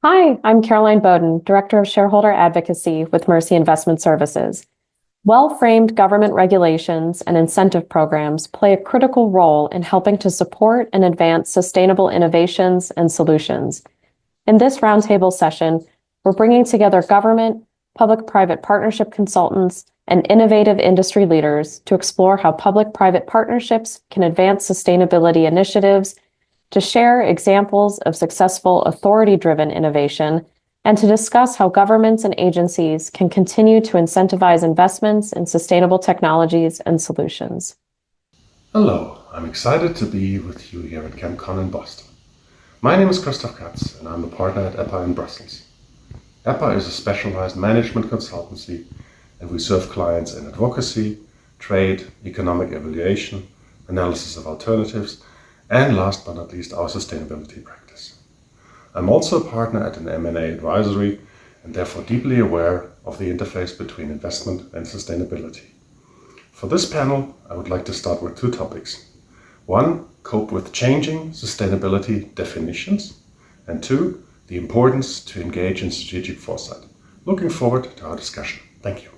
Hi, I'm Caroline Boden, Director of Shareholder Advocacy with Mercy Investment Services. Well-framed government regulations and incentive programs play a critical role in helping to support and advance sustainable innovations and solutions. In this roundtable session, we're bringing together government, public-private partnership consultants, and innovative industry leaders to explore how public-private partnerships can advance sustainability initiatives, to share examples of successful authority-driven innovation, and to discuss how governments and agencies can continue to incentivize investments in sustainable technologies and solutions. Hello, I'm excited to be with you here at ChemCon in Boston. My name is Christoph Katz, and I'm a partner at EPPA in Brussels. EPPA is a specialized management consultancy, and we serve clients in advocacy, trade, economic evaluation, analysis of alternatives, and last but not least, our sustainability practice. I'm also a partner at an M&A advisory and therefore deeply aware of the interface between investment and sustainability. For this panel, I would like to start with two topics. One, cope with changing sustainability definitions, and two, the importance to engage in strategic foresight. Looking forward to our discussion. Thank you.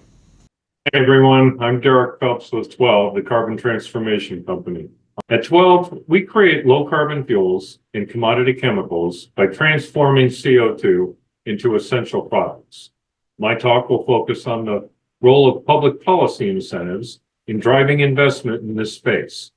Hey everyone, I'm Derek Phelps with 12, the Carbon Transformation Company. At 12, we create low carbon fuels and commodity chemicals by transforming CO2 into essential products. My talk will focus on the role of public policy incentives in driving investment in this space.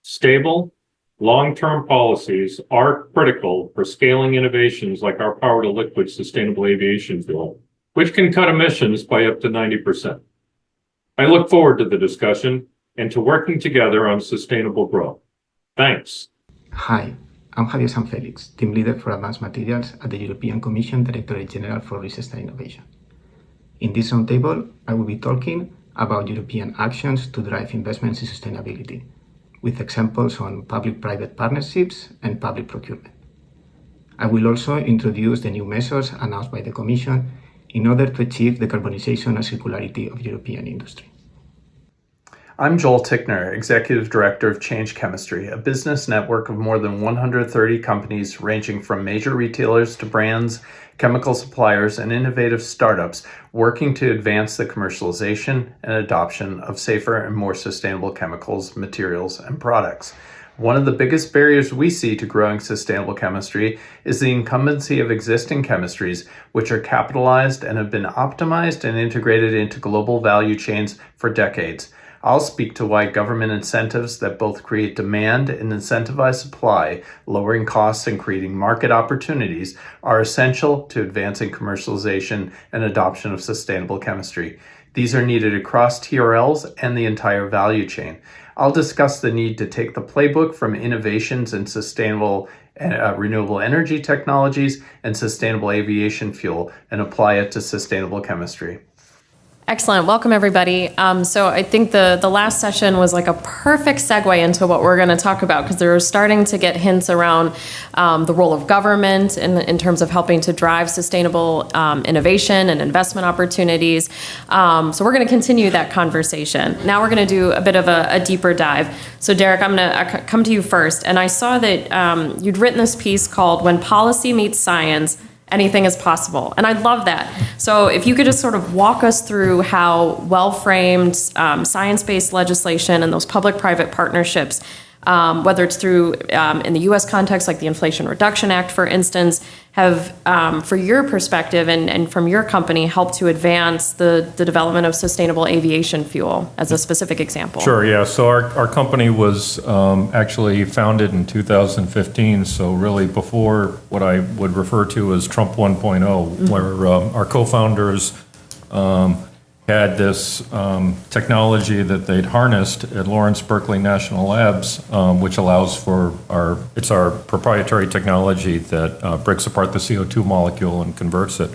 Stable, long-term policies are critical for scaling innovations like our power-to-liquid sustainable aviation fuel, which can cut emissions by up to 90%. I look forward to the discussion and to working together on sustainable growth. Thanks. Hi, I'm Javier Sanfelix, Team Leader for Advanced Materials at the European Commission Directorate General for Research and Innovation. In this roundtable, I will be talking about European actions to drive investments in sustainability, with examples on public-private partnerships and public procurement. I will also introduce the new measures announced by the Commission in order to achieve the decarbonization and circularity of European industry. I'm Joel Tickner, Executive Director of Change Chemistry, a business network of more than 130 companies ranging from major retailers to brands, chemical suppliers, and innovative startups working to advance the commercialization and adoption of safer and more sustainable chemicals, materials, and products. One of the biggest barriers we see to growing sustainable chemistry is the incumbency of existing chemistries, which are capitalized and have been optimized and integrated into global value chains for decades. I'll speak to why government incentives that both create demand and incentivize supply, lowering costs and creating market opportunities, are essential to advancing commercialization and adoption of sustainable chemistry. These are needed across TRLs and the entire value chain. I'll discuss the need to take the playbook from innovations in sustainable renewable energy technologies and sustainable aviation fuel and apply it to sustainable chemistry. Excellent. Welcome, everybody. So I think the last session was like a perfect segue into what we're going to talk about, because they're starting to get hints around the role of government in terms of helping to drive sustainable innovation and investment opportunities. So we're going to continue that conversation. Now we're going to do a bit of a deeper dive. So Derek, I'm going to come to you first. And I saw that you'd written this piece called "When Policy Meets Science, Anything is Possible." And I love that. So if you could just sort of walk us through how well-framed science-based legislation and those public-private partnerships, whether it's through in the U.S. context, like the Inflation Reduction Act, for instance, have, for your perspective and from your company, helped to advance the development of sustainable aviation fuel, as a specific example. Sure, yeah. So our company was actually founded in 2015, so really before what I would refer to as Trump 1.0, where our co-founders had this technology that they'd harnessed at Lawrence Berkeley National Labs, which allows for it's our proprietary technology that breaks apart the CO2 molecule and converts it.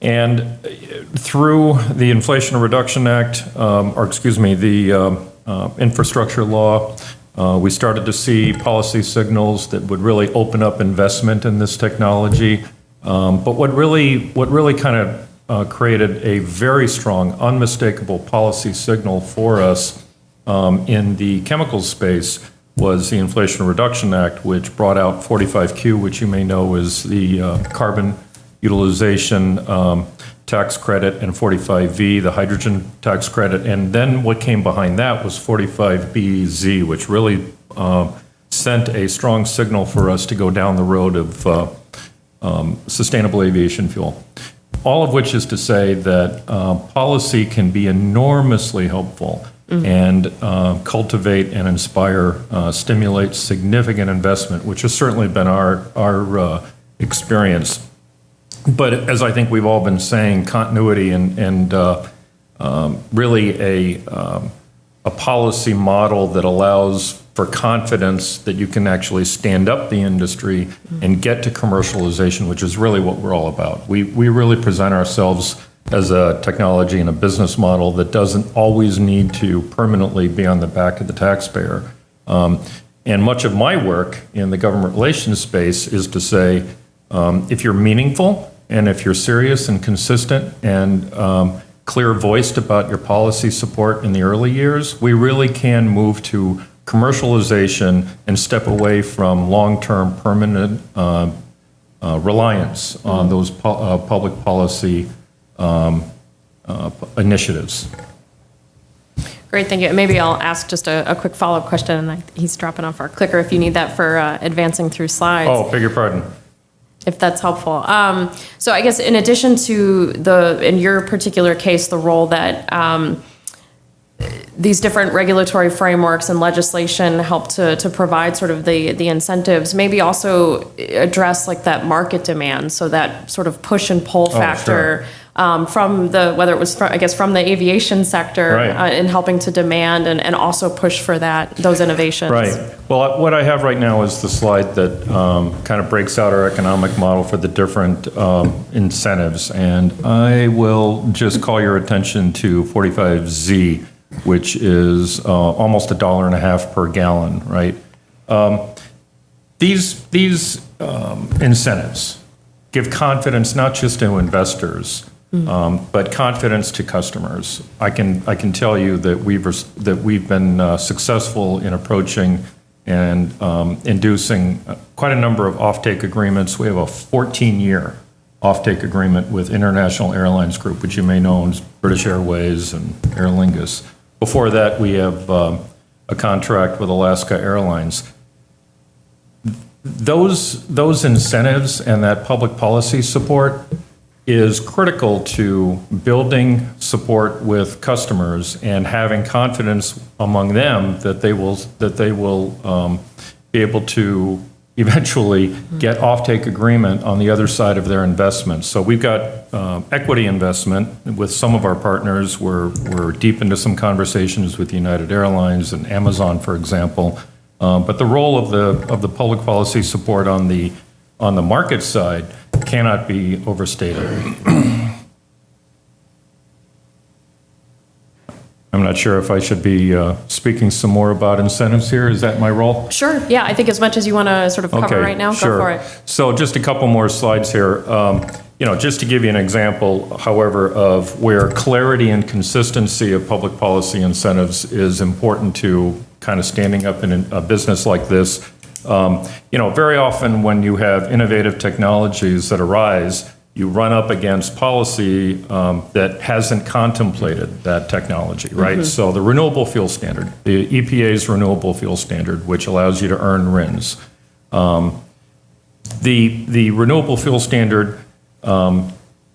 And through the Inflation Reduction Act, the infrastructure law, we started to see policy signals that would really open up investment in this technology. But what really kind of created a very strong, unmistakable policy signal for us in the chemical space was the Inflation Reduction Act, which brought out 45Q, which you may know is the carbon utilization tax credit, and 45V, the hydrogen tax credit. And then what came behind that was 45BZ, which really sent a strong signal for us to go down the road of sustainable aviation fuel. All of which is to say that policy can be enormously helpful and cultivate and inspire, stimulate significant investment, which has certainly been our experience. But as I think we've all been saying, continuity and really a policy model that allows for confidence that you can actually stand up the industry and get to commercialization, which is really what we're all about. We really present ourselves as a technology and a business model that doesn't always need to permanently be on the back of the taxpayer. And much of my work in the government relations space is to say, if you're meaningful and if you're serious and consistent and clear-voiced about your policy support in the early years, we really can move to commercialization and step away from long-term permanent reliance on those public policy initiatives. Great, thank you. And maybe I'll ask just a quick follow-up question, and he's dropping off our clicker if you need that for advancing through slides. Oh, beg your pardon. If that's helpful. So I guess in addition to in your particular case, the role that these different regulatory frameworks and legislation help to provide sort of the incentives, maybe also address like that market demand, so that sort of push and pull factor. From whether it was from the aviation sector, right, in helping to demand and also push for those innovations. Right. Well, what I have right now is the slide that kind of breaks out our economic model for the different incentives, and I will just call your attention to 45Z, which is almost $1.50 per gallon. Right. These incentives give confidence not just to investors, but confidence to customers. I can tell you that we've been successful in approaching and inducing quite a number of offtake agreements. We have a 14-year offtake agreement with International Airlines Group, which you may know is British Airways and Aer Lingus. Before that, we have a contract with Alaska Airlines. Those incentives and that public policy support is critical to building support with customers and having confidence among them that they will be able to eventually get offtake agreement on the other side of their investment. So we've got equity investment with some of our partners. We're deep into some conversations with United Airlines and Amazon, for example. But the role of the public policy support on the market side cannot be overstated. I'm not sure if I should be speaking some more about incentives here. Is that my role? Sure. Yeah, I think as much as you want to sort of cover right now, sure. Go for it. So just a couple more slides here. Just to give you an example, however, of where clarity and consistency of public policy incentives is important to kind of standing up in a business like this. Very often when you have innovative technologies that arise, you run up against policy that hasn't contemplated that technology, right? So the renewable fuel standard, the EPA's renewable fuel standard, which allows you to earn RINs. The renewable fuel standard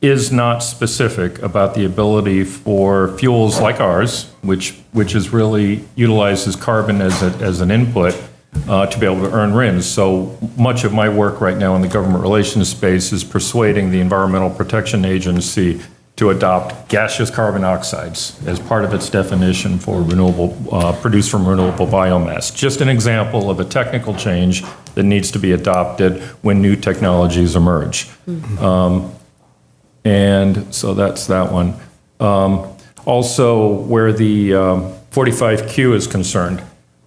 is not specific about the ability for fuels like ours, which is really utilizes carbon as an input, to be able to earn RINs. So much of my work right now in the government relations space is persuading the Environmental Protection Agency to adopt gaseous carbon oxides as part of its definition for produced from renewable biomass. Just an example of a technical change that needs to be adopted when new technologies emerge. And so that's that one. Also, where the 45Q is concerned,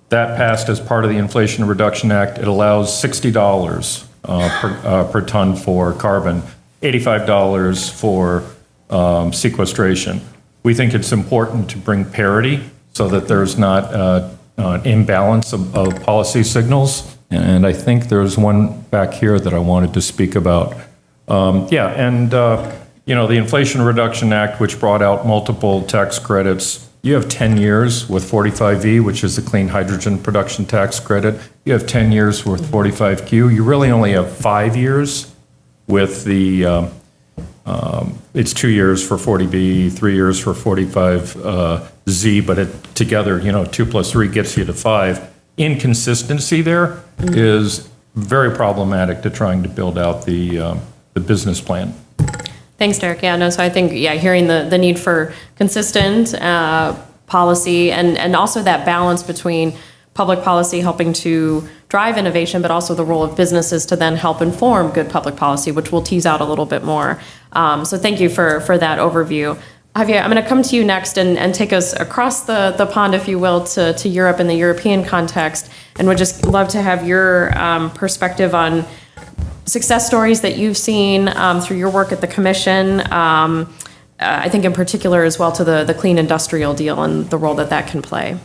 that passed as part of the Inflation Reduction Act. It allows $60 per ton for carbon, $85 for sequestration. We think it's important to bring parity so that there's not imbalance of policy signals. And I think there's one back here that I wanted to speak about. The Inflation Reduction Act, which brought out multiple tax credits. You have 10 years with 45V, which is the clean hydrogen production tax credit. You have 10 years with 45Q. You really only have 5 years with the, it's 2 years for 40B, 3 years for 45Z, but together, 2 plus 3 gets you to 5. Inconsistency there is very problematic to trying to build out the business plan. Thanks, Derek. Yeah, no, so I think, hearing the need for consistent policy and also that balance between public policy helping to drive innovation, but also the role of businesses to then help inform good public policy, which we'll tease out a little bit more. So thank you for that overview. Javier, I'm going to come to you next and take us across the pond, if you will, to Europe in the European context, and would just love to have your perspective on success stories that you've seen through your work at the Commission, I think in particular as well to the Clean Industrial Deal and the role that can play.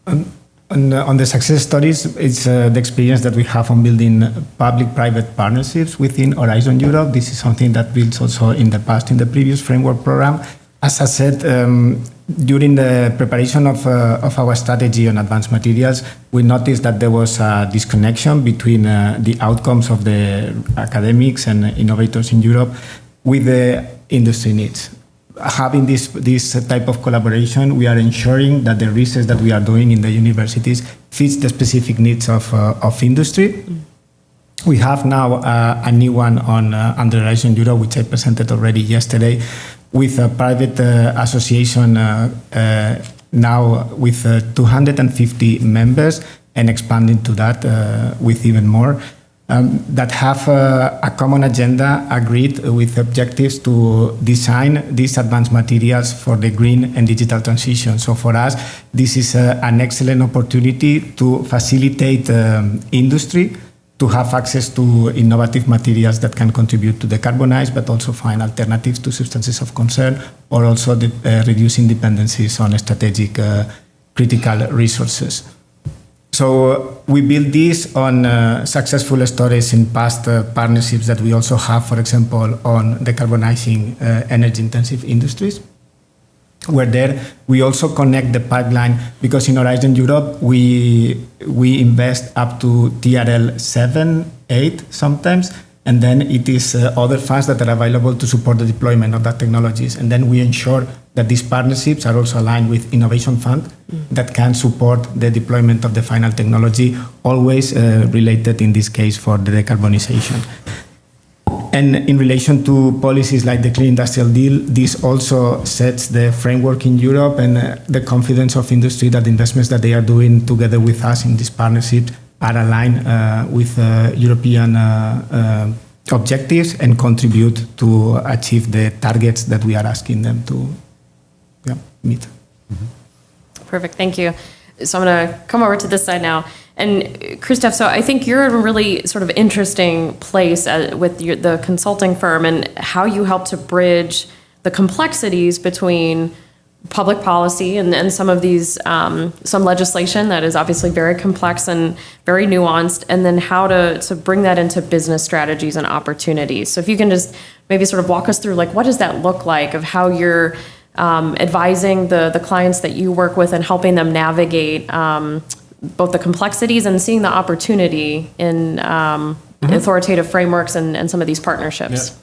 On the success stories, it's the experience that we have on building public-private partnerships within Horizon Europe. This is something that built also in the past in the previous framework program. As I said, during the preparation of our strategy on advanced materials, we noticed that there was a disconnection between the outcomes of the academics and innovators in Europe with the industry needs. Having this type of collaboration, we are ensuring that the research that we are doing in the universities fits the specific needs of industry. We have now a new one under Horizon Europe, which I presented already yesterday, with a private association now with 250 members and expanding to that with even more, that have a common agenda agreed with objectives to design these advanced materials for the green and digital transition. So for us, this is an excellent opportunity to facilitate industry to have access to innovative materials that can contribute to decarbonize, but also find alternatives to substances of concern, or also reducing dependencies on strategic critical resources. So we build this on successful stories in past partnerships that we also have, for example, on decarbonizing energy-intensive industries, where there we also connect the pipeline, because in Horizon Europe we invest up to TRL 7, 8 sometimes, and then it is other funds that are available to support the deployment of that technologies. And then we ensure that these partnerships are also aligned with Innovation Fund that can support the deployment of the final technology, always related in this case for the decarbonization. And in relation to policies like the Clean Industrial Deal, this also sets the framework in Europe and the confidence of industry that the investments that they are doing together with us in this partnership are aligned with European objectives and contribute to achieve the targets that we are asking them to meet. Perfect, thank you. So I'm going to come over to this side now. And Christoph, so I think you're in a really sort of interesting place with the consulting firm and how you help to bridge the complexities between public policy and some of these, some legislation that is obviously very complex and very nuanced, and then how to bring that into business strategies and opportunities. So if you can just maybe sort of walk us through, like, what does that look like of how you're advising the clients that you work with and helping them navigate both the complexities and seeing the opportunity in authoritative frameworks and some of these partnerships. Yeah.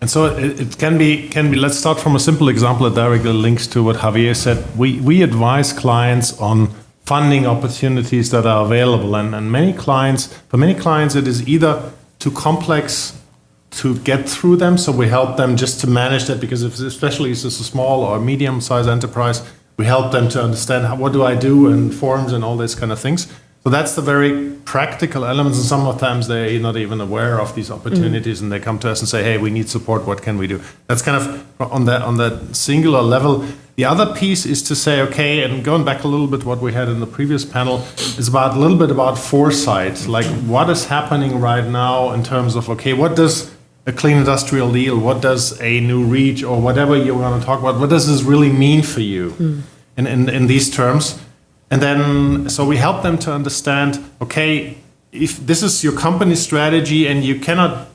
And so it can be, let's start from a simple example that directly links to what Javier said. We advise clients on funding opportunities that are available. And for many clients, it is either too complex to get through them. So we help them just to manage that, because especially if it's a small or medium-sized enterprise, we help them to understand what do I do and forms and all these kind of things. So that's the very practical elements. And sometimes they're not even aware of these opportunities, and they come to us and say, hey, we need support. What can we do? That's kind of on that singular level. The other piece is to say, okay, and going back a little bit what we had in the previous panel, is a little bit about foresight. Like, what is happening right now in terms of, okay, what does a clean industrial deal, what does a new REACH or whatever you want to talk about, what does this really mean for you in these terms? And then, so we help them to understand, okay, if this is your company strategy and you cannot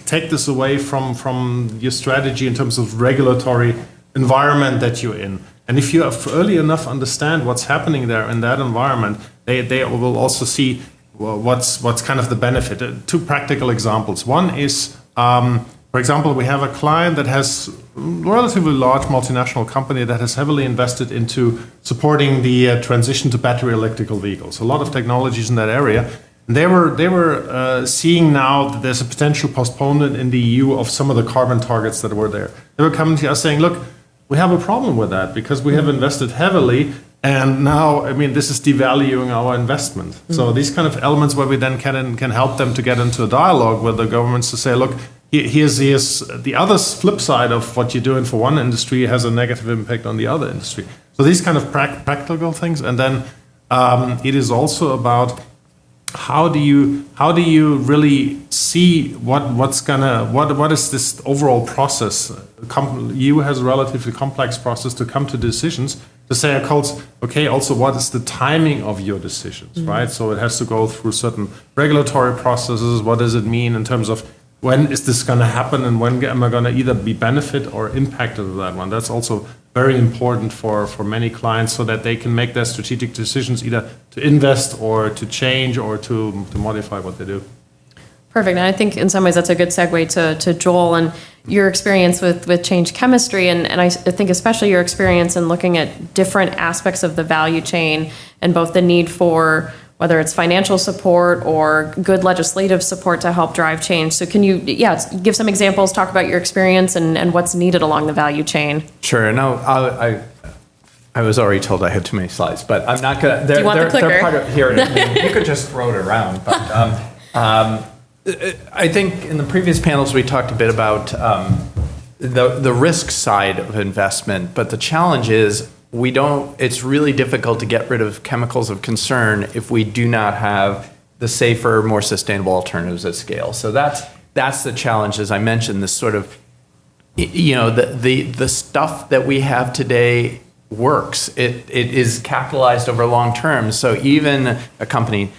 take this away from your strategy in terms of regulatory environment that you're in. And if you early enough understand what's happening there in that environment, they will also see what's kind of the benefit. Two practical examples. One is, for example, we have a client that has a relatively large multinational company that has heavily invested into supporting the transition to battery electrical vehicles. A lot of technologies in that area. They were seeing now that there's a potential postponement in the EU of some of the carbon targets that were there. They were coming to us saying, look, we have a problem with that because we have invested heavily and now, I mean, this is devaluing our investment. So these kind of elements where we then can help them to get into a dialogue with the governments to say, look, here's the other flip side of what you're doing for one industry has a negative impact on the other industry. So these kind of practical things. And then it is also about how do you really see what is this overall process? EU has a relatively complex process to come to decisions to say, okay, also what is the timing of your decisions, right? So it has to go through certain regulatory processes. What does it mean in terms of when is this going to happen and when am I going to either be benefit or impacted of that one? That's also very important for many clients so that they can make their strategic decisions either to invest or to change or to modify what they do. Perfect. And I think in some ways that's a good segue to Joel and your experience with change chemistry. And I think especially your experience in looking at different aspects of the value chain and both the need for whether it's financial support or good legislative support to help drive change. So can you, give some examples, talk about your experience and what's needed along the value chain? Sure. No, I was already told I had too many slides, but I'm not going to. Do you want the clicker? They're part of here. You could just throw it around. But I think in the previous panels we talked a bit about the risk side of investment, but the challenge is it's really difficult to get rid of chemicals of concern if we do not have the safer, more sustainable alternatives at scale. So that's the challenge, as I mentioned, this sort of, the stuff that we have today works. It is capitalized over long term. So even a company,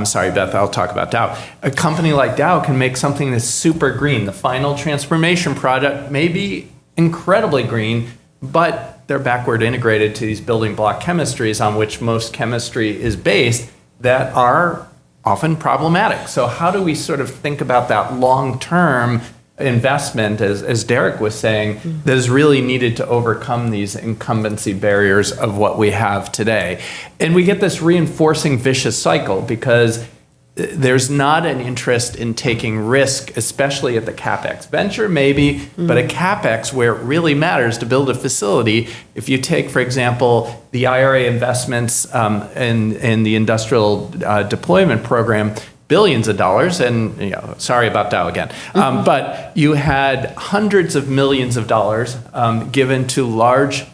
sorry, Beth, I'll talk about Dow. A company like Dow can make something that's super green. The final transformation product may be incredibly green, but they're backward integrated to these building block chemistries on which most chemistry is based that are often problematic. So how do we sort of think about that long-term investment, as Derek was saying, that is really needed to overcome these incumbency barriers of what we have today? And we get this reinforcing vicious cycle because there's not an interest in taking risk, especially at the CapEx venture, maybe, but a CapEx where it really matters to build a facility. If you take, for example, the IRA investments in the industrial deployment program, billions of dollars, and sorry about Dow again, but you had hundreds of millions of dollars given to large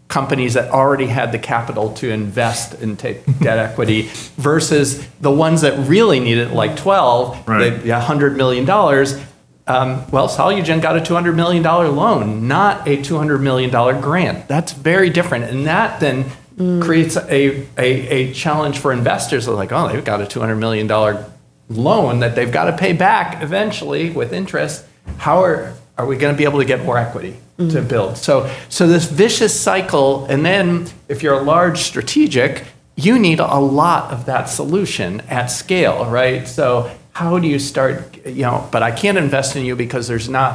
companies that already had the capital to invest and take debt equity versus the ones that really needed it, like 12, right. $100 million. Well, Solugen got a $200 million loan, not a $200 million grant. That's very different. And that then creates a challenge for investors. They're like, oh, they've got a $200 million loan that they've got to pay back eventually with interest. How are we going to be able to get more equity to build? So this vicious cycle, and then if you're a large strategic, you need a lot of that solution at scale, right? So how do you start, but I can't invest in you because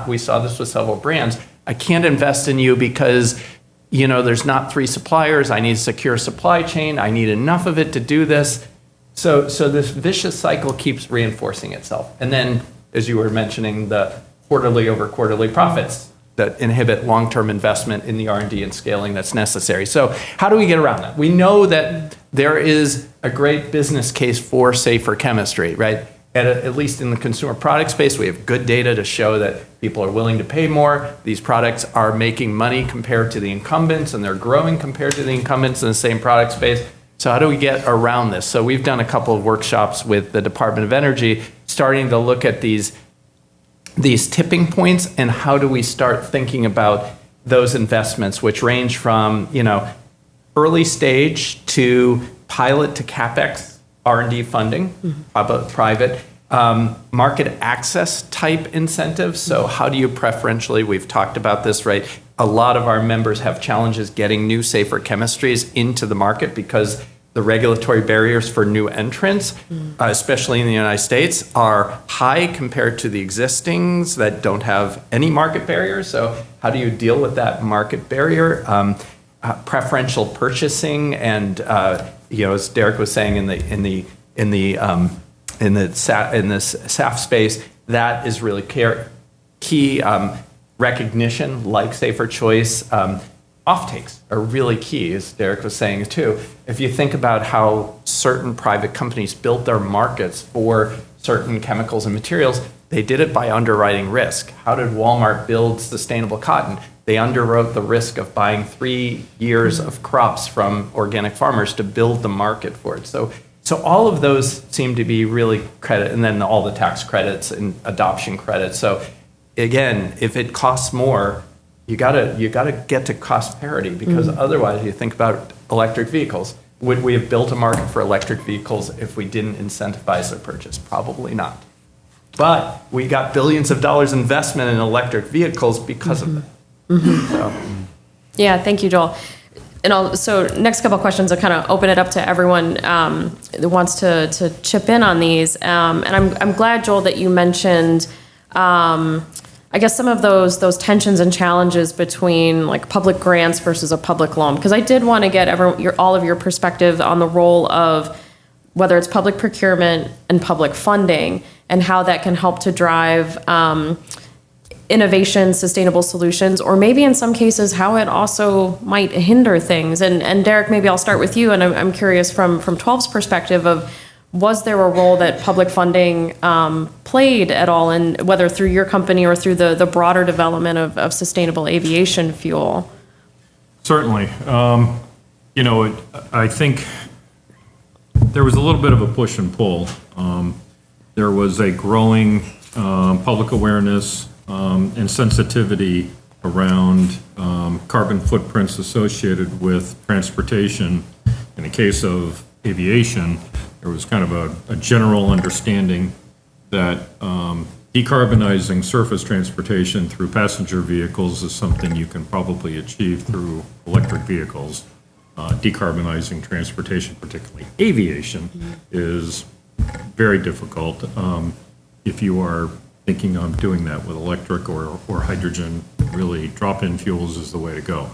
we saw this with several brands, I can't invest in you because, there's not 3 suppliers, I need a secure supply chain, I need enough of it to do this. So this vicious cycle keeps reinforcing itself. And then, as you were mentioning, the quarterly over quarterly profits that inhibit long-term investment in the R&D and scaling that's necessary. So how do we get around that? We know that there is a great business case for safer chemistry, right? At least in the consumer product space, we have good data to show that people are willing to pay more. These products are making money compared to the incumbents, and they're growing compared to the incumbents in the same product space. So how do we get around this? So we've done a couple of workshops with the Department of Energy, starting to look at these tipping points and how do we start thinking about those investments, which range from, early stage to pilot to CapEx R&D funding, private, market access type incentives. So how do you preferentially, we've talked about this, right? A lot of our members have challenges getting new, safer chemistries into the market because the regulatory barriers for new entrants, especially in the United States, are high compared to the existings that don't have any market barriers. So how do you deal with that market barrier? Preferential purchasing, and as Derek was saying in the SAF space, that is really key. Recognition, like safer choice. Offtakes are really key, as Derek was saying too. If you think about how certain private companies built their markets for certain chemicals and materials, they did it by underwriting risk. How did Walmart build sustainable cotton? They underwrote the risk of buying 3 years of crops from organic farmers to build the market for it. So all of those seem to be really credit, and then all the tax credits and adoption credits. So again, if it costs more, you gotta get to cost parity, because otherwise, you think about electric vehicles. Would we have built a market for electric vehicles if we didn't incentivize their purchase? Probably not. But we got billions of dollars investment in electric vehicles because of it. So. Yeah, thank you, Joel. And so next couple of questions, I'll kind of open it up to everyone that wants to chip in on these. And I'm glad, Joel, that you mentioned I guess some of those tensions and challenges between like public grants versus a public loan, because I did want to get all of your perspective on the role of whether it's public procurement and public funding, and how that can help to drive innovation, sustainable solutions, or maybe in some cases how it also might hinder things. And Derek, maybe I'll start with you, and I'm curious from 12's perspective of, was there a role that public funding played at all, in whether through your company or through the broader development of sustainable aviation fuel? Certainly. I think there was a little bit of a push and pull. There was a growing public awareness and sensitivity around carbon footprints associated with transportation. In the case of aviation, there was kind of a general understanding that decarbonizing surface transportation through passenger vehicles is something you can probably achieve through electric vehicles. Decarbonizing transportation, particularly aviation, is very difficult. If you are thinking of doing that with electric or hydrogen, really drop-in fuels is the way to go.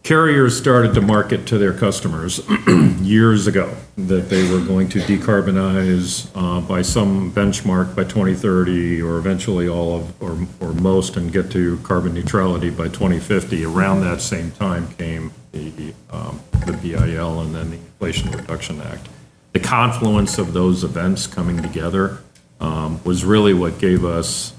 Carriers started to market to their customers years ago that they were going to decarbonize by some benchmark by 2030, or eventually all of, or most, and get to carbon neutrality by 2050. Around that same time came the BIL and then the Inflation Reduction Act. The confluence of those events coming together was really what gave us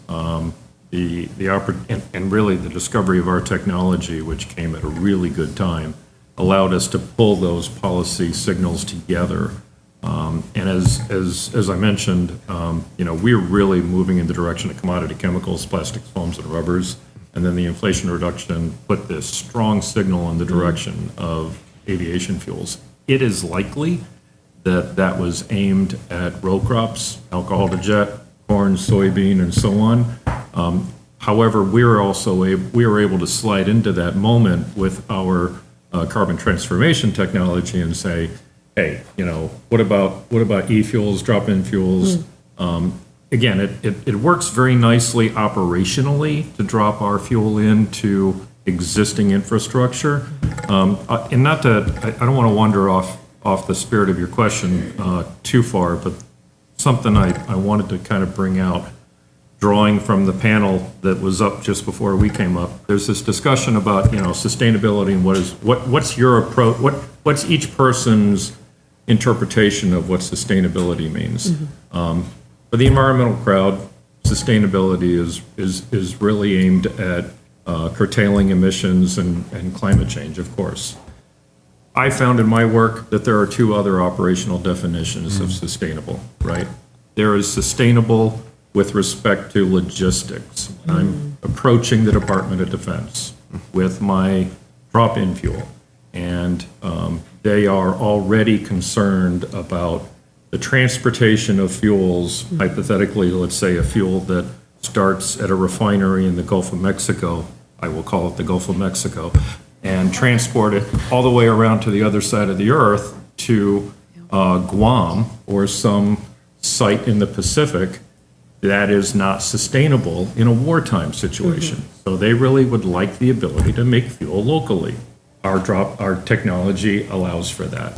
and really the discovery of our technology, which came at a really good time, allowed us to pull those policy signals together. And as I mentioned, we're really moving in the direction of commodity chemicals, plastics, foams, and rubbers. And then the Inflation Reduction put this strong signal in the direction of aviation fuels. It is likely that was aimed at row crops, alcohol to jet, corn, soybean, and so on. However, we were able to slide into that moment with our carbon transformation technology and say, hey, what about e-fuels, drop-in fuels? Again, it works very nicely operationally to drop our fuel into existing infrastructure. And not to, I don't want to wander off the spirit of your question too far, but something I wanted to kind of bring out, drawing from the panel that was up just before we came up. There's this discussion about sustainability and what's your approach, what's each person's interpretation of what sustainability means. For the environmental crowd, sustainability is really aimed at curtailing emissions and climate change, of course. I found in my work that there are two other operational definitions of sustainable, right? There is sustainable with respect to logistics. I'm approaching the Department of Defense with my drop-in fuel. And they are already concerned about the transportation of fuels, hypothetically, let's say a fuel that starts at a refinery in the Gulf of Mexico, I will call it the Gulf of Mexico, and transport it all the way around to the other side of the earth to Guam or some site in the Pacific. That is not sustainable in a wartime situation. So they really would like the ability to make fuel locally. Our technology allows for that.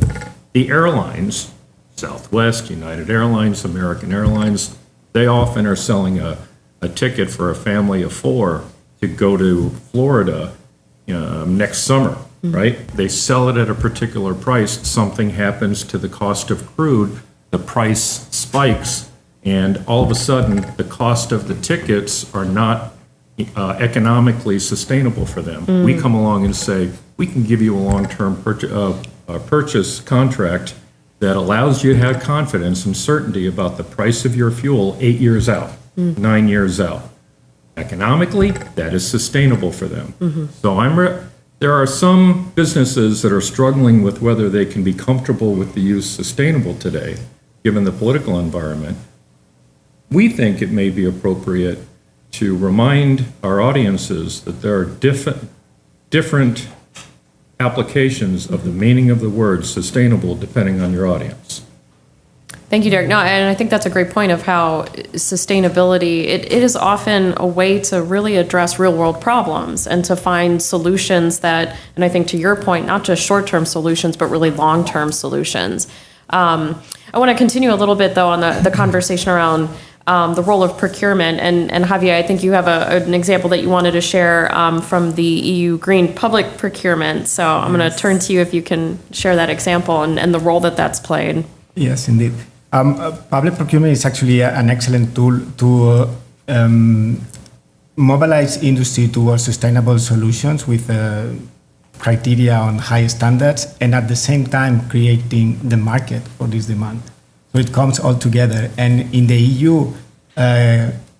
The airlines, Southwest, United Airlines, American Airlines, they often are selling a ticket for a family of 4 to go to Florida next summer, right? They sell it at a particular price. Something happens to the cost of crude, the price spikes, and all of a sudden, the cost of the tickets are not economically sustainable for them. We come along and say, we can give you a long-term purchase contract that allows you to have confidence and certainty about the price of your fuel 8 years out, 9 years out. Economically, that is sustainable for them. So there are some businesses that are struggling with whether they can be comfortable with the use sustainable today, given the political environment. We think it may be appropriate to remind our audiences that there are different applications of the meaning of the word sustainable depending on your audience. Thank you, Derek. No, and I think that's a great point of how sustainability, it is often a way to really address real world problems and to find solutions that, and I think to your point, not just short-term solutions, but really long-term solutions. I want to continue a little bit, though, on the conversation around the role of procurement. And Javier, I think you have an example that you wanted to share from the EU Green Public Procurement. So I'm going to turn to you if you can share that example and the role that that's played. Yes, indeed. Public procurement is actually an excellent tool to mobilize industry towards sustainable solutions with criteria on high standards and at the same time creating the market for this demand. So it comes all together. And in the EU,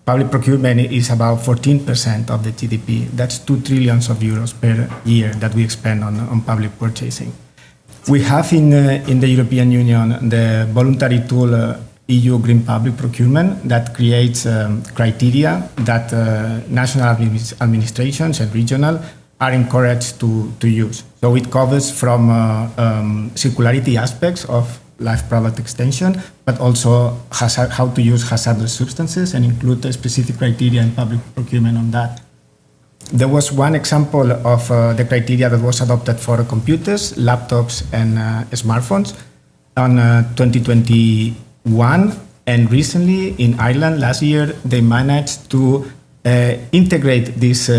public procurement is about 14% of the GDP. That's 2 trillion euros per year that we spend on public purchasing. We have in the European Union the voluntary tool EU Green Public Procurement that creates criteria that national administrations and regional are encouraged to use. So it covers from circularity aspects of life product extension, but also how to use hazardous substances and include a specific criteria in public procurement on that. There was one example of the criteria that was adopted for computers, laptops, and smartphones on 2021. And recently in Ireland last year, they managed to integrate this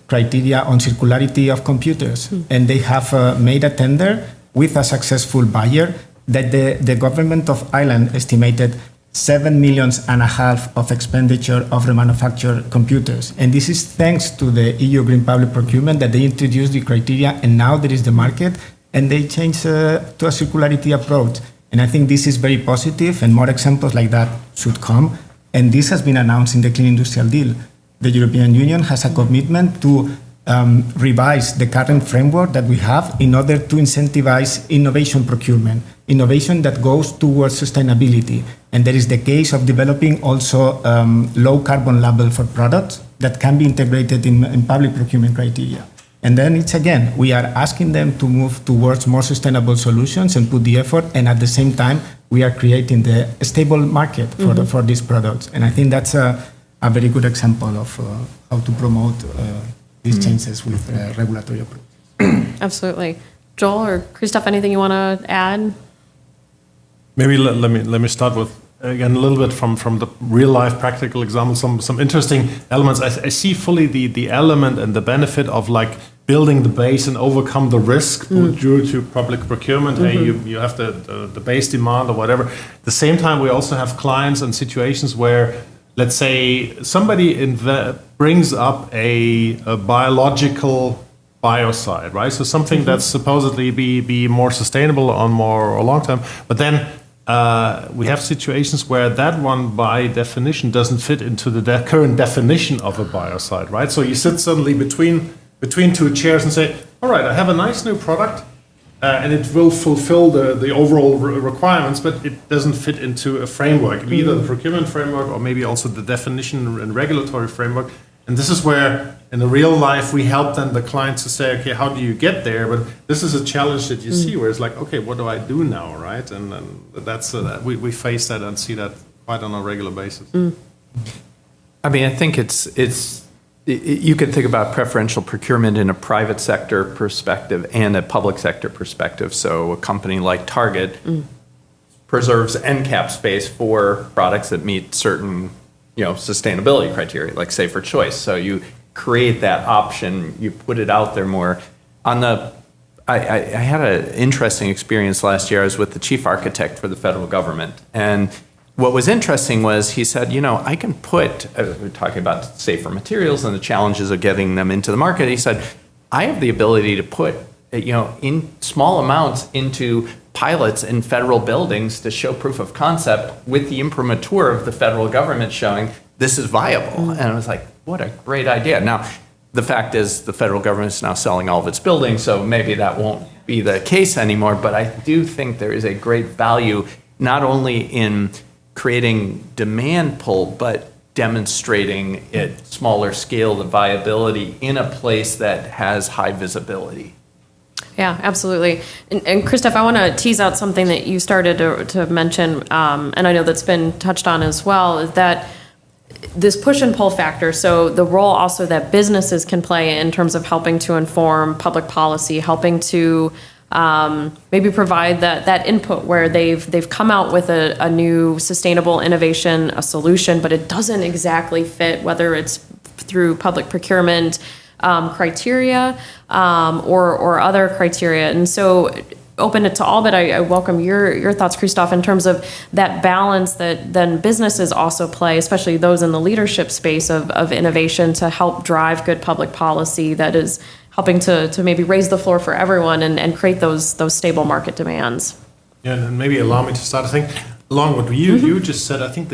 criteria on circularity of computers. And they have made a tender with a successful buyer that the government of Ireland estimated 7.5 million of expenditure of remanufactured computers. And this is thanks to the EU Green Public Procurement that they introduced the criteria and now there is the market and they changed to a circularity approach. And I think this is very positive and more examples like that should come. And this has been announced in the Clean Industrial Deal. The European Union has a commitment to revise the current framework that we have in order to incentivize innovation procurement, innovation that goes towards sustainability. And there is the case of developing also low carbon label for products that can be integrated in public procurement criteria. And then it's again, we are asking them to move towards more sustainable solutions and put the effort. And at the same time, we are creating the stable market for these products. And I think that's a very good example of how to promote these changes with regulatory approach. Absolutely. Joel or Christoph, anything you want to add? Maybe let me start with again a little bit from the real life practical example. Some interesting elements. I see fully the element and the benefit of like building the base and overcome the risk due to public procurement. Hey, you have the base demand or whatever. At the same time, we also have clients and situations where, let's say, somebody brings up a biological biocide, right? So something that's supposedly be more sustainable on more long term, but then we have situations where that one by definition doesn't fit into the current definition of a biocide, right? So you sit suddenly between two chairs and say, all right, I have a nice new product, and it will fulfill the overall requirements, but it doesn't fit into a framework, either the procurement framework or maybe also the definition and regulatory framework. And this is where, in the real life, we help then the clients to say, okay, how do you get there? But this is a challenge that you see where it's like, okay, what do I do now, right? And that's we face that and see that quite on a regular basis. I mean, I think you can think about preferential procurement in a private sector perspective and a public sector perspective. So a company like Target preserves end cap space for products that meet certain, sustainability criteria, like safer choice. So you create that option, you put it out there more. I had an interesting experience last year. I was with the chief architect for the federal government, and what was interesting was he said, I can put, we're talking about safer materials and the challenges of getting them into the market. He said, I have the ability to put, in small amounts into pilots in federal buildings to show proof of concept with the imprimatur of the federal government showing this is viable. And I was like, what a great idea. Now, the fact is the federal government is now selling all of its buildings, so maybe that won't be the case anymore. But I do think there is a great value not only in creating demand pull, but demonstrating at smaller scale the viability in a place that has high visibility. Yeah, absolutely. And Christoph, I want to tease out something that you started to mention, and I know that's been touched on as well, is that this push and pull factor, so the role also that businesses can play in terms of helping to inform public policy, helping to maybe provide that input where they've come out with a new sustainable innovation, a solution, but it doesn't exactly fit, whether it's through public procurement criteria or other criteria. And so open it to all, but I welcome your thoughts, Christoph, in terms of that balance that then businesses also play, especially those in the leadership space of innovation, to help drive good public policy that is helping to maybe raise the floor for everyone and create those stable market demands. Yeah, and maybe allow me to start. I think along what you just said, I think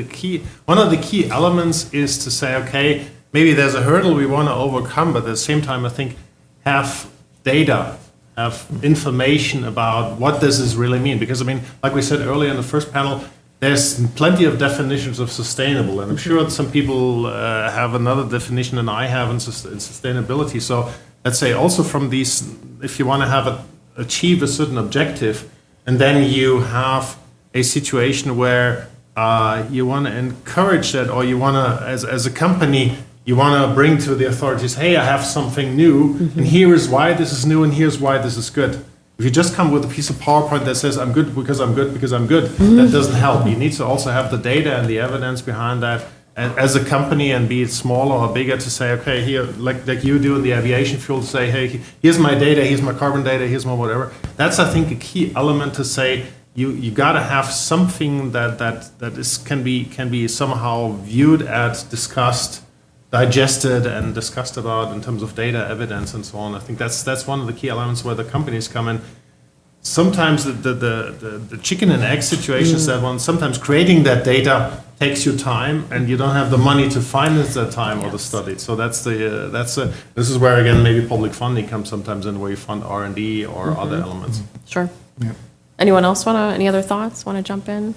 one of the key elements is to say, okay, maybe there's a hurdle we want to overcome, but at the same time, I think have data, have information about what does this really mean. Because, I mean, like we said earlier in the first panel, there's plenty of definitions of sustainable, and I'm sure some people have another definition than I have in sustainability. So let's say also from these, if you want to achieve a certain objective, and then you have a situation where you want to encourage that, or you want to, as a company, you want to bring to the authorities, hey, I have something new, and here is why this is new, and here's why this is good. If you just come with a piece of PowerPoint that says, I'm good because I'm good because I'm good, that doesn't help. You need to also have the data and the evidence behind that as a company, and be it smaller or bigger, to say, okay, here, like you do in the aviation fuel, to say, hey, here's my data, here's my carbon data, here's my whatever. That's, I think, a key element to say, you got to have something that can be somehow viewed as discussed, digested and discussed about in terms of data, evidence, and so on. I think that's one of the key elements where the companies come in. Sometimes the chicken and egg situation is that one. Sometimes creating that data takes you time, and you don't have the money to finance that time or the study. So this is where again maybe public funding comes sometimes in, where you fund R&D or other elements. Sure. Yeah. Anyone else any other thoughts? Want to jump in?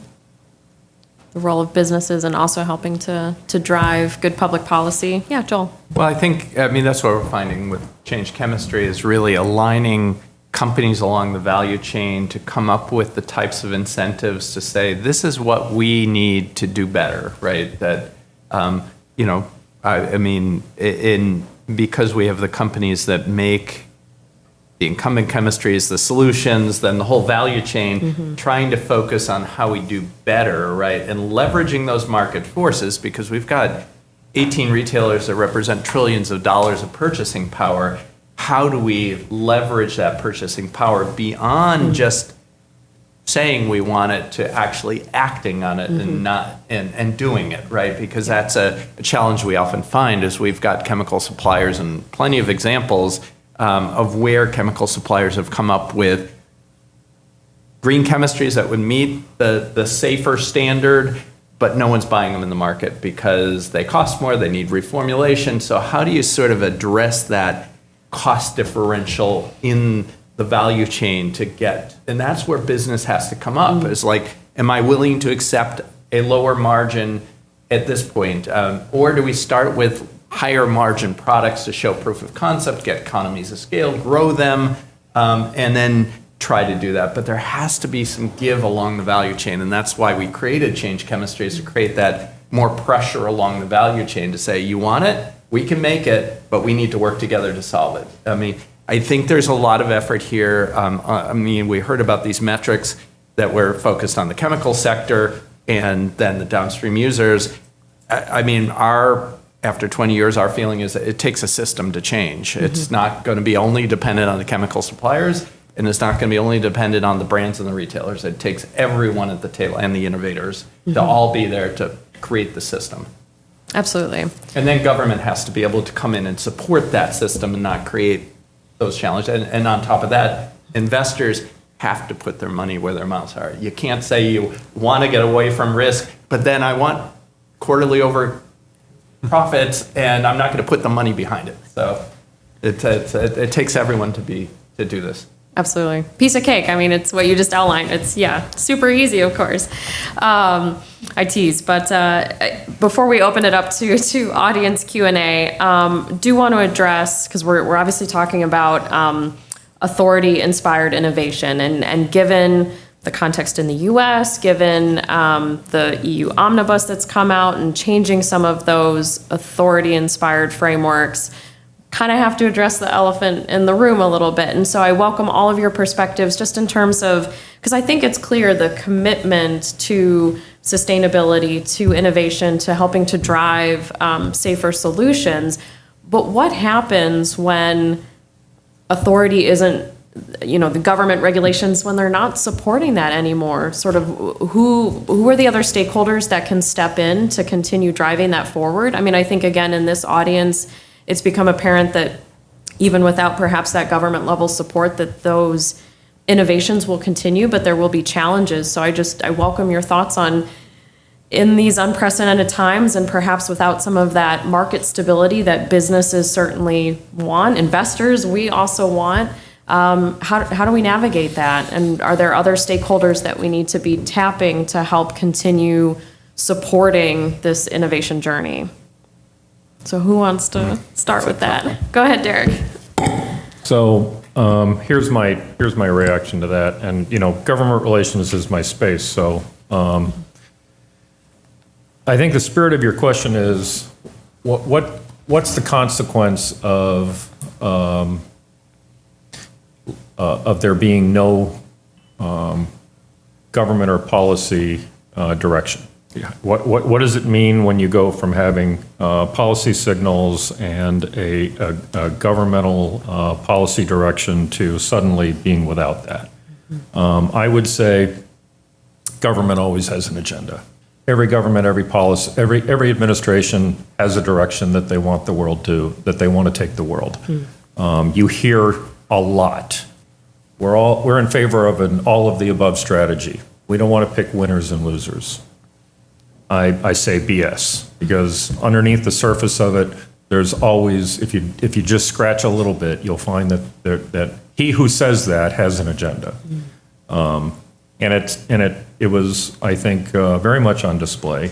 The role of businesses and also helping to drive good public policy. Yeah, Joel. Well, that's what we're finding with Change Chemistry, is really aligning companies along the value chain to come up with the types of incentives to say, this is what we need to do better, right? That, because we have the companies that make the incumbent chemistries, the solutions, then the whole value chain, trying to focus on how we do better, right? And leveraging those market forces, because we've got 18 retailers that represent trillions of dollars of purchasing power. How do we leverage that purchasing power beyond just saying we want it to actually acting on it and doing it, right? Because that's a challenge we often find, is we've got chemical suppliers and plenty of examples of where chemical suppliers have come up with green chemistries that would meet the safer standard, but no one's buying them in the market because they cost more, they need reformulation. So how do you sort of address that cost differential in the value chain to get, and that's where business has to come up. Is like, am I willing to accept a lower margin at this point? Or do we start with higher margin products to show proof of concept, get economies of scale, grow them, and then try to do that? But there has to be some give along the value chain, and that's why we created Change Chemistry, is to create that more pressure along the value chain to say, you want it, we can make it, but we need to work together to solve it. I mean, I think there's a lot of effort here. I mean, we heard about these metrics that were focused on the chemical sector and then the downstream users. I mean, after 20 years, our feeling is that it takes a system to change. It's not going to be only dependent on the chemical suppliers, and it's not going to be only dependent on the brands and the retailers. It takes everyone at the table and the innovators to all be there to create the system. Absolutely. And then government has to be able to come in and support that system and not create those challenges. And on top of that, investors have to put their money where their mouths are. You can't say you want to get away from risk, but then I want quarterly over profits, and I'm not going to put the money behind it. So it takes everyone to do this. Absolutely. Piece of cake. I mean, it's what you just outlined. It's, super easy, of course. I tease. But before we open it up to audience Q&A, do want to address, because we're obviously talking about authority-inspired innovation. And given the context in the U.S., given the EU omnibus that's come out and changing some of those authority-inspired frameworks, kind of have to address the elephant in the room a little bit. And so I welcome all of your perspectives just in terms of, because I think it's clear the commitment to sustainability, to innovation, to helping to drive safer solutions. But what happens when authority isn't, the government regulations, when they're not supporting that anymore? Sort of who are the other stakeholders that can step in to continue driving that forward? I mean, I think, again, in this audience, it's become apparent that even without perhaps that government level support, that those innovations will continue, but there will be challenges. So I welcome your thoughts on, in these unprecedented times and perhaps without some of that market stability that businesses certainly want, investors we also want, how do we navigate that? And are there other stakeholders that we need to be tapping to help continue supporting this innovation journey? So who wants to start with that? Go ahead, Derek. So here's my reaction to that. And, government relations is my space. So I think the spirit of your question is, what's the consequence of there being no government or policy direction? What does it mean when you go from having policy signals and a governmental policy direction to suddenly being without that? I would say government always has an agenda. Every government, every policy, every administration has a direction that they want that they want to take the world. You hear a lot. We're in favor of an all of the above strategy. We don't want to pick winners and losers. I say BS, because underneath the surface of it, there's always, if you just scratch a little bit, you'll find that he who says that has an agenda. And it was, I think, very much on display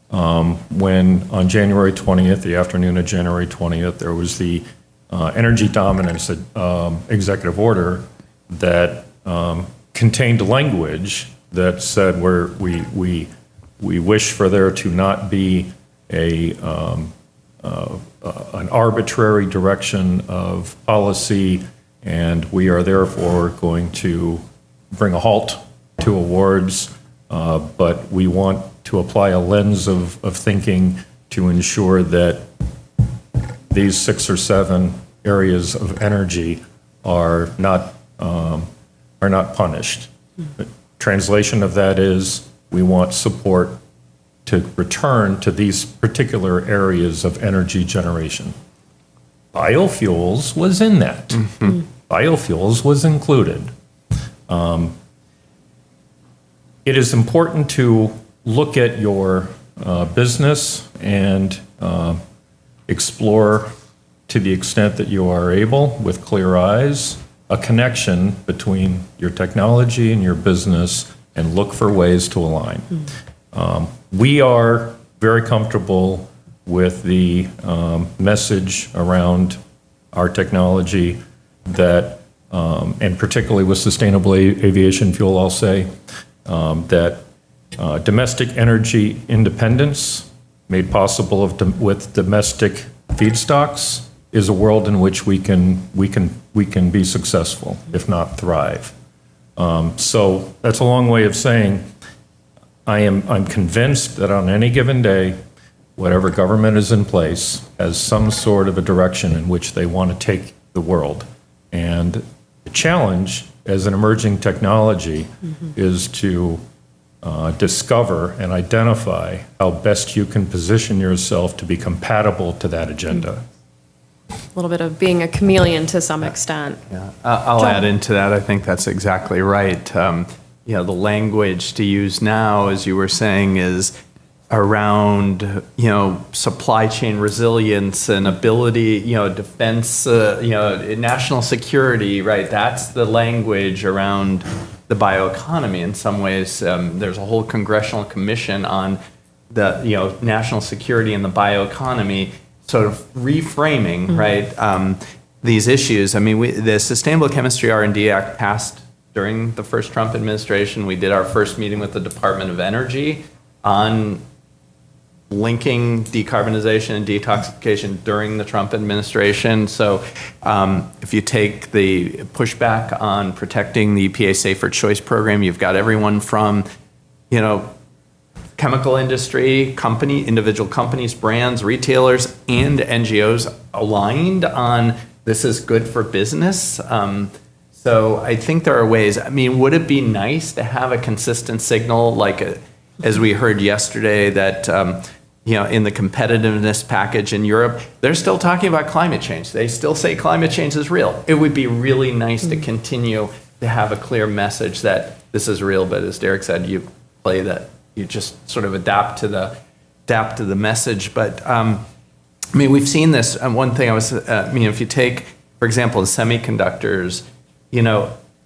when on January 20th, the afternoon of January 20th, there was the energy dominance executive order that contained language that said we wish for there to not be an arbitrary direction of policy, and we are therefore going to bring a halt to awards, but we want to apply a lens of thinking to ensure that these 6 or 7 areas of energy are not punished. The translation of that is, we want support to return to these particular areas of energy generation. Biofuels was in that. Biofuels was included. It is important to look at your business and explore to the extent that you are able, with clear eyes, a connection between your technology and your business, and look for ways to align. We are very comfortable with the message around our technology that, and particularly with sustainable aviation fuel, I'll say, that domestic energy independence made possible with domestic feedstocks is a world in which we can be successful, if not thrive. So that's a long way of saying I'm convinced that on any given day, whatever government is in place has some sort of a direction in which they want to take the world. And the challenge as an emerging technology is to discover and identify how best you can position yourself to be compatible to that agenda. A little bit of being a chameleon to some extent. Yeah, I'll add into that. I think that's exactly right. The language to use now, as you were saying, is around, supply chain resilience and ability, defense, national security, right? That's the language around the bioeconomy. In some ways, there's a whole congressional commission on the, national security and the bioeconomy, sort of reframing, right, these issues. I mean, the Sustainable Chemistry R&D Act passed during the first Trump administration. We did our first meeting with the Department of Energy on linking decarbonization and detoxification during the Trump administration. So if you take the pushback on protecting the EPA Safer Choice program, you've got everyone from, chemical industry, individual companies, brands, retailers, and NGOs aligned on this is good for business. So I think there are ways. I mean, would it be nice to have a consistent signal, as we heard yesterday, that in the competitiveness package in Europe, they're still talking about climate change. They still say climate change is real. It would be really nice to continue to have a clear message that this is real. But as Derek said, you just sort of adapt to the message. But we've seen this. And one thing if you take, for example, the semiconductors,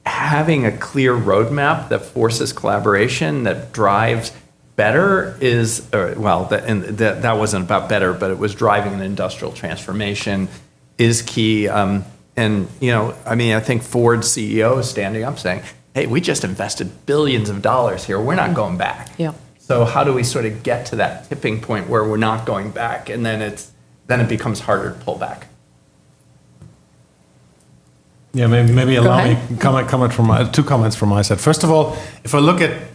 having a clear roadmap that forces collaboration, that drives better that wasn't about better, but it was driving an industrial transformation is key. I think Ford's CEO is standing up saying, hey, we just invested billions of dollars here. We're not going back. Yeah. So how do we sort of get to that tipping point where we're not going back, and then it becomes harder to pull back? Yeah, maybe allow me two comments from my side. First of all, if I look at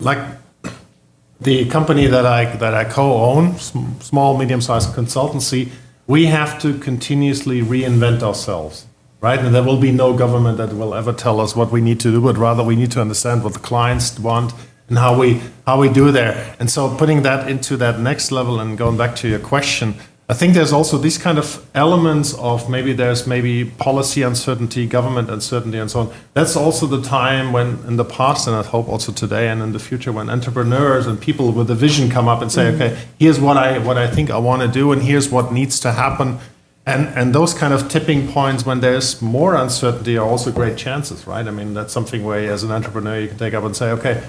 the company that I co-own, small, medium-sized consultancy, we have to continuously reinvent ourselves, right? And there will be no government that will ever tell us what we need to do, but rather we need to understand what the clients want and how we do there. And so putting that into that next level and going back to your question, I think there's also these kind of elements of maybe policy uncertainty, government uncertainty, and so on. That's also the time when, in the past, and I hope also today and in the future, when entrepreneurs and people with a vision come up and say, okay, here's what I think I want to do, and here's what needs to happen. And those kind of tipping points when there's more uncertainty are also great chances, right? I mean, that's something where, as an entrepreneur, you can take up and say, okay,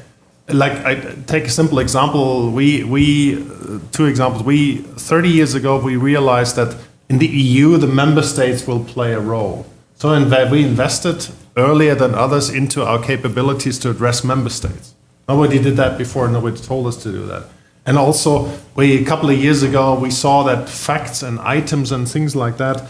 I take a simple example. Two examples. 30 years ago, we realized that in the EU, the member states will play a role. So we invested earlier than others into our capabilities to address member states. Nobody did that before. Nobody told us to do that. And also, a couple of years ago, we saw that facts and items and things like that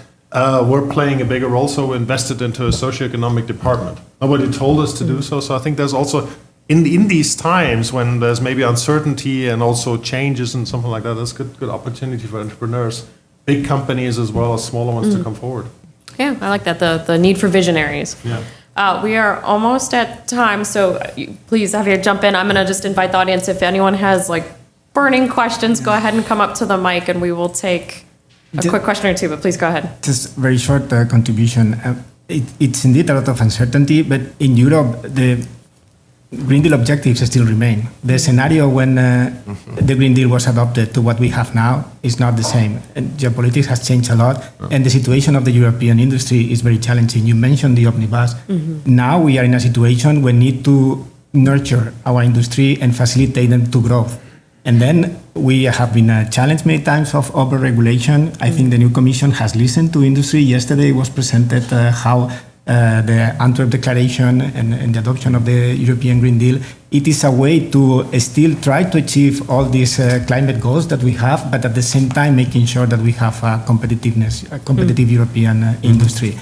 were playing a bigger role. So we invested into a socioeconomic department. Nobody told us to do so. So I think there's also in these times when there's maybe uncertainty and also changes and something like that, there's good opportunity for entrepreneurs, big companies as well as smaller ones to come forward. Yeah, I like that, the need for visionaries. Yeah. We are almost at time, so please, Javier, jump in. I'm going to just invite the audience. If anyone has burning questions, go ahead and come up to the mic and we will take a quick question or two, but please go ahead. Just very short contribution. It's indeed a lot of uncertainty, but in Europe, Green Deal objectives still remain. The scenario when the Green Deal was adopted to what we have now is not the same. And geopolitics has changed a lot, and the situation of the European industry is very challenging. You mentioned the omnibus. Now we are in a situation where we need to nurture our industry and facilitate them to growth. And then we have been challenged many times of over-regulation. I think the new Commission has listened to industry. Yesterday was presented how the Antwerp Declaration and the adoption of the European Green Deal, it is a way to still try to achieve all these climate goals that we have, but at the same time making sure that we have a competitive European industry.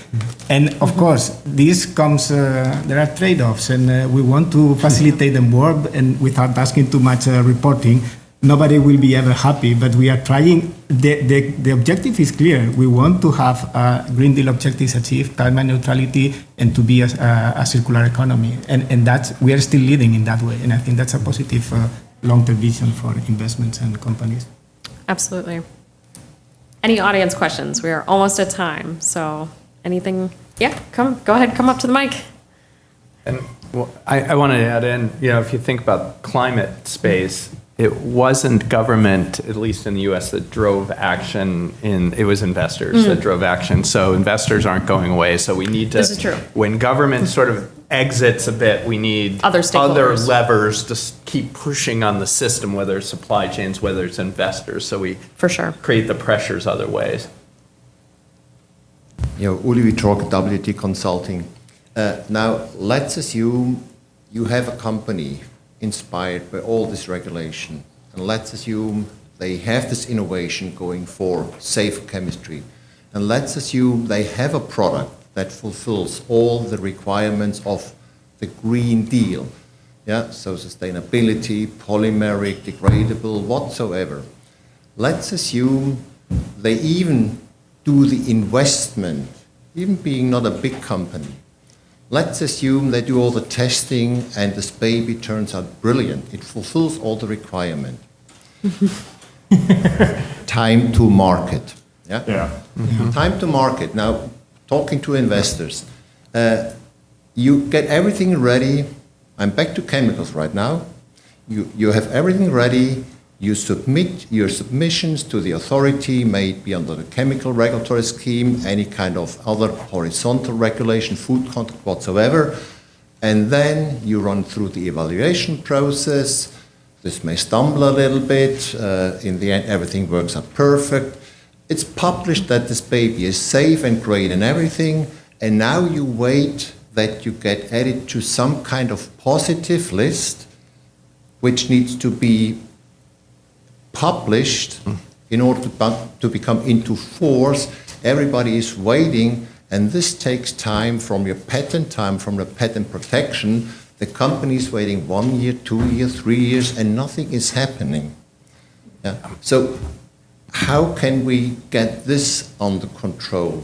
And of course, this comes, there are trade-offs, and we want to facilitate them more, and without asking too much reporting. Nobody will be ever happy, but we are trying. The objective is clear. We want to have Green Deal objectives achieved, climate neutrality, and to be a circular economy. And that's, we are still leading in that way. And I think that's a positive long-term vision for investments and companies. Absolutely. Any audience questions? We are almost at time. So anything? Yeah, go ahead, come up to the mic. And well, I wanted to add in, if you think about climate space, it wasn't government, at least in the US, that drove action. It was investors that drove action. So investors aren't going away. So we need to, this is true. When government sort of exits a bit, we need other levers to keep pushing on the system, whether it's supply chains, whether it's investors. So we for sure create the pressures other ways. Uli, we talk WT Consulting. Now, let's assume you have a company inspired by all this regulation, and let's assume they have this innovation going for safe chemistry, and let's assume they have a product that fulfills all the requirements of the Green Deal, so sustainability, polymeric, degradable, whatsoever. Let's assume they even do the investment, even being not a big company. Let's assume they do all the testing and this baby turns out brilliant. It fulfills all the requirements. Time to market. Time to market. Now, talking to investors, you get everything ready. I'm back to chemicals right now. You have everything ready. You submit your submissions to the authority, may it be under the chemical regulatory scheme, any kind of other horizontal regulation, food contact whatsoever, and then you run through the evaluation process. This may stumble a little bit. In the end, everything works out perfect. It's published that this baby is safe and great and everything, and now you wait that you get added to some kind of positive list, which needs to be published in order to become into force. Everybody is waiting, and this takes time from your patent, time from the patent protection. The company is waiting 1 year, 2 years, 3 years, and nothing is happening. So how can we get this under control?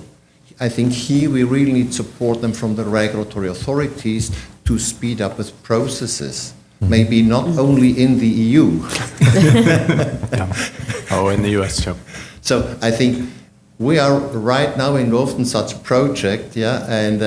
I think here we really need support them from the regulatory authorities to speed up with processes. Maybe not only in the EU. In the US too. So I think we are right now involved in such a project, and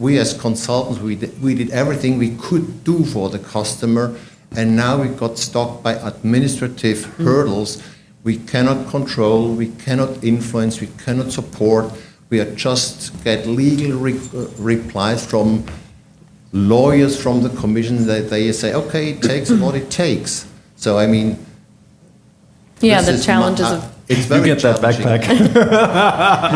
we as consultants, we did everything we could do for the customer, and now we got stuck by administrative hurdles. We cannot control, we cannot influence, we cannot support. We are just get legal replies from lawyers from the Commission that they say, okay, it takes what it takes. So I mean, the challenges of it's very you get that backpack.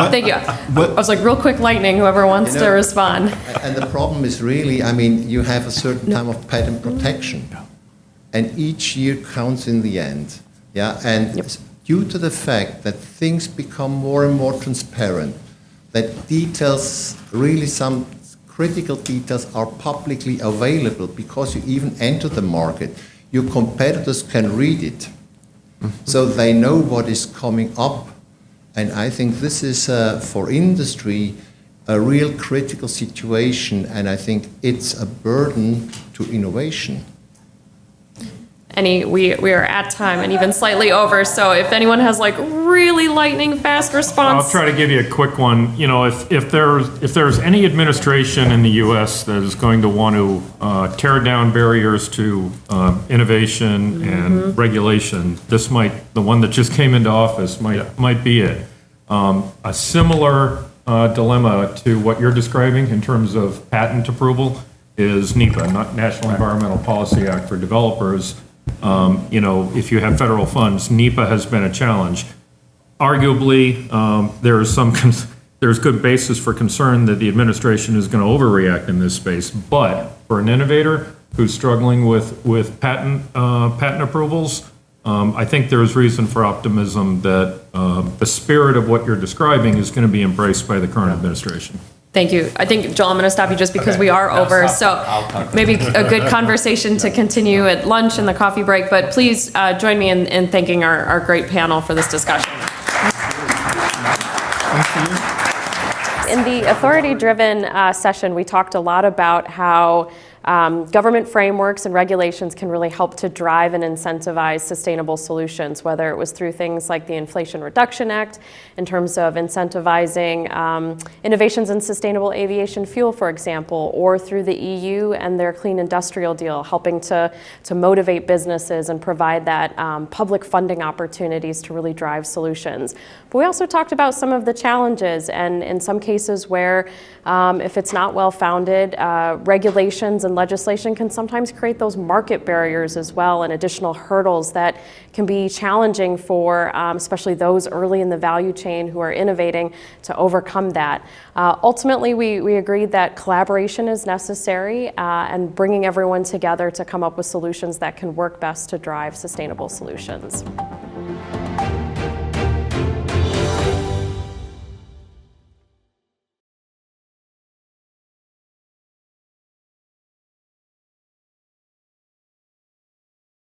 Thank you. I was like, real quick lightning, whoever wants to respond. And the problem is really, I mean, you have a certain time of patent protection, and each year counts in the end. And due to the fact that things become more and more transparent, that details, really some critical details are publicly available because you even enter the market. Your competitors can read it. So they know what is coming up. And I think this is, for industry, a real critical situation. And I think it's a burden to innovation. We are at time and even slightly over. So if anyone has like really lightning fast response. I'll try to give you a quick one. You know, if there's any administration in the U.S. that is going to want to tear down barriers to innovation and regulation, the one that just came into office might be it. A similar dilemma to what you're describing in terms of patent approval is NEPA, National Environmental Policy Act for developers. You know, if you have federal funds, NEPA has been a challenge. Arguably, there's good basis for concern that the administration is going to overreact in this space. But for an innovator who's struggling with patent approvals, I think there's reason for optimism that the spirit of what you're describing is going to be embraced by the current administration. Thank you. I think, Joel, I'm going to stop you just because we are over. So maybe a good conversation to continue at lunch and the coffee break. But please join me in thanking our great panel for this discussion. In the authority-driven session, we talked a lot about how government frameworks and regulations can really help to drive and incentivize sustainable solutions, whether it was through things like the Inflation Reduction Act in terms of incentivizing innovations in sustainable aviation fuel, for example, or through the EU and their Clean Industrial Deal, helping to motivate businesses and provide that public funding opportunities to really drive solutions. But we also talked about some of the challenges, and in some cases where if it's not well-founded, regulations and legislation can sometimes create those market barriers as well and additional hurdles that can be challenging for especially those early in the value chain who are innovating to overcome that. Ultimately, we agreed that collaboration is necessary and bringing everyone together to come up with solutions that can work best to drive sustainable solutions.